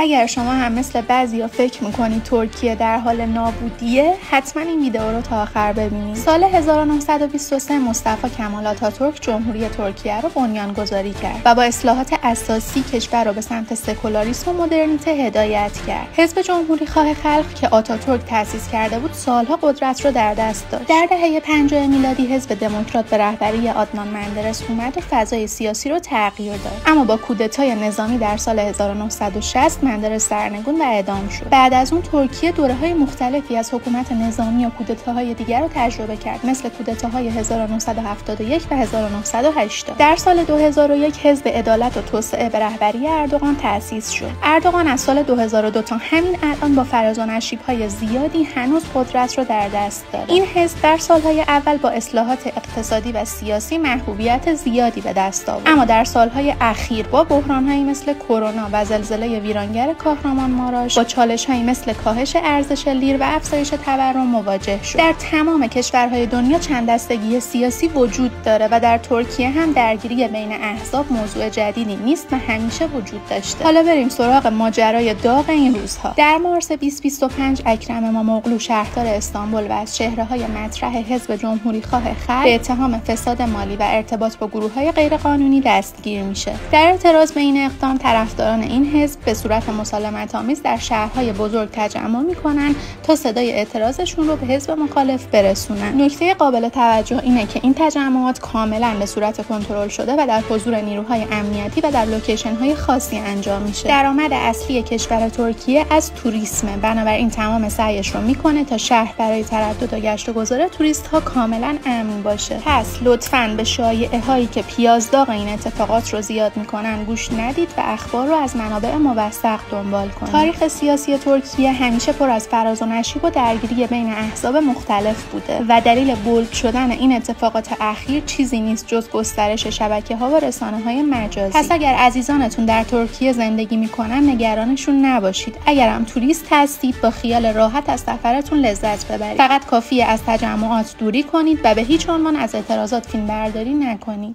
اگر شما هم مثل بعضیا فکر میکنید ترکیه در حال نابودیه، حتما این ویدیو رو تا آخر ببینید. سال 1923 مصطفی کمال آتاتورک جمهوری ترکیه رو بنیانگذاری کرد و با اصلاحات اساسی کشور رو به سمت سکولاریسم و مدرنیته هدایت کرد. حزب جمهوری خواه خلق که آتاتورک تأسیس کرده بود، سالها قدرت رو در دست داشت. در دهه 50 میلادی حزب دموکرات به رهبری آدنان مندرس اومد و فضای سیاسی رو تغییر داد. اما با کودتای نظامی در سال 1960 مندرس سرنگون و اعدام شد. بعد از اون ترکیه دوره‌های مختلفی از حکومت نظامی و کودتاهای دیگر رو تجربه کرد، مثل کودتاهای 1971 و 1980. در سال 2001 حزب عدالت و توسعه به رهبری اردوغان تأسیس شد. اردوغان از سال 2002 تا همین الان با فراز و نشیب‌های زیادی هنوز قدرت رو در دست داره. این حزب در سالهای اول با اصلاحات اقتصادی و سیاسی محبوبیت زیادی به دست آورد، اما در سالهای اخیر با بحران‌هایی مثل کرونا و زلزله ویرانگر کاهرامانمارش، با چالش‌هایی مثل کاهش ارزش لیر و افزایش تورم مواجه شد. در تمام کشورهای دنیا چند دستگی سیاسی وجود داره و در ترکیه هم درگیری بین احزاب موضوع جدیدی نیست و همیشه وجود داشته. حالا بریم سراغ ماجرای داغ این روزها. در مارس 2025 اکرم اماموغلو شهردار استانبول و از چهره‌های مطرح حزب جمهوری خواه خلق به اتهام فساد مالی و ارتباط با گروه‌های غیرقانونی دستگیر میشه. در اعتراض به این اقدام طرفداران این حزب به صورت مسالمت‌آمیز در شهرهای بزرگ تجمع میکنن تا صدای اعتراضشون رو به حزب مخالف برسونن. نکته قابل توجه اینه که این تجمعات کاملا به صورت کنترل شده و در حضور نیروهای امنیتی و در لوکیشن‌های خاصی انجام میشه. درآمد اصلی کشور ترکیه از توریسمه، بنابراین تمام سعیش رو میکنه تا شهر برای تردد و گشت و گذار توریست‌ها کاملا امن باشه. پس لطفاً به شایعه‌هایی که پیازداغ این اتفاقات رو زیاد میکنن گوش ندید و اخبار رو از منابع موثق دنبال کنید. تاریخ سیاسی ترکیه همیشه پر از فراز و نشیب و درگیری بین احزاب مختلف بوده و دلیل بولد شدن این اتفاقات اخیر چیزی نیست جز گسترش شبکه‌ها و رسانه‌های مجازی. پس اگر عزیزانتون در ترکیه زندگی میکنن نگرانشون نباشید. اگرم توریست هستید با خیال راحت از سفرتون لذت ببرید. فقط کافیه از تجمعات دوری کنید و به هیچ عنوان از اعتراضات فیلمبرداری نکنید.